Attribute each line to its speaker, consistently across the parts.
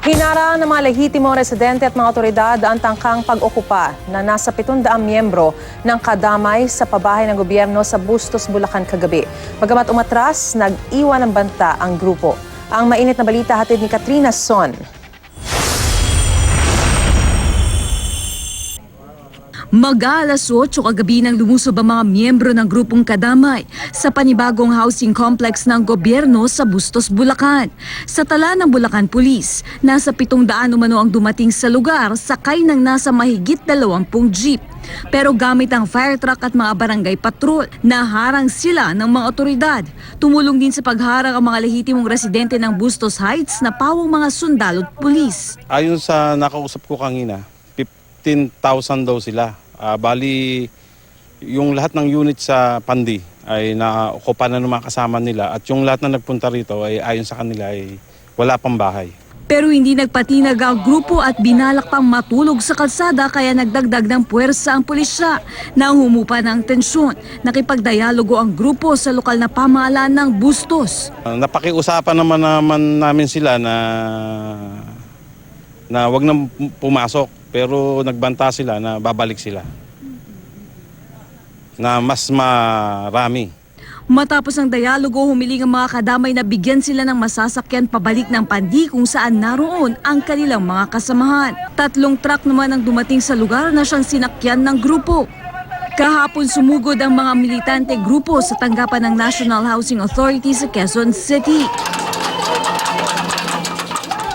Speaker 1: Hinarang ng mga lehitimong residente at mga otoridad ang tangkang pag-okupa na nasa 700 miyembro ng kadamay sa pabahay ng gobyerno sa Bustos, Bulacan kagabi. Bagamat umatras, nag-iwan ng banta ang grupo. Ang mainit na balita hatid ni Katrina Son.
Speaker 2: Mag-aalas 8 kagabi nang lumusob ang mga miyembro ng grupong kadamay sa panibagong housing complex ng gobyerno sa Bustos, Bulacan. Sa tala ng Bulacan Police, nasa 700 umano ang dumating sa lugar sakay ng nasa mahigit 20 jeep. Pero gamit ang fire truck at mga barangay patrol, naharang sila ng mga otoridad. Tumulong din sa pagharang ang mga lehitimong residente ng Bustos Heights na pawang mga sundalo at pulis.
Speaker 3: Ayon sa nakausap ko kanina, 15,000 daw sila. Bali, yung lahat ng unit sa Pandi ay na-okupa na ng mga kasama nila at yung lahat na nagpunta rito ay ayon sa kanila ay wala pang bahay.
Speaker 2: Pero hindi nagpatinag ang grupo at binalak pang matulog sa kalsada kaya nagdagdag ng puwersa ang pulisya. Nang humupa ng tensyon, nakipagdialogo ang grupo sa lokal na pamahalaan ng Bustos.
Speaker 3: Napakiusapan naman namin sila na wag nang pumasok pero nagbanta sila na babalik sila. Na mas marami.
Speaker 2: Matapos ang dialogo, humiling ang mga kadamay na bigyan sila ng masasakyan pabalik ng Pandi kung saan naroon ang kanilang mga kasamahan. 3 truck naman ang dumating sa lugar na siyang sinakyan ng grupo. Kahapon sumugod ang mga militante grupo sa tanggapan ng National Housing Authority sa Quezon City.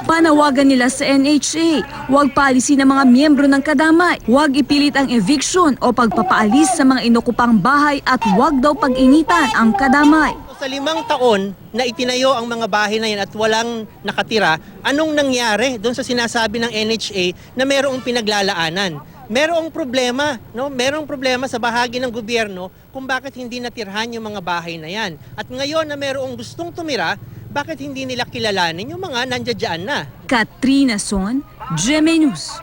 Speaker 2: Panawagan nila sa NHA, huwag paalisin ang mga miyembro ng kadamay, huwag ipilit ang eviction o pagpapaalis sa mga inokupang bahay at huwag daw pag-initan ang kadamay.
Speaker 4: Sa 5 taon na itinayo ang mga bahay na yan at walang nakatira, anong nangyari doon sa sinasabi ng NHA na mayroong pinaglalaanan? Merong problema, no? Merong problema sa bahagi ng gobyerno kung bakit hindi natirhan yung mga bahay na yan. At ngayon na merong gustong tumira, bakit hindi nila kilalanin yung mga nandiyan na?
Speaker 2: Katrina Son, GMA News.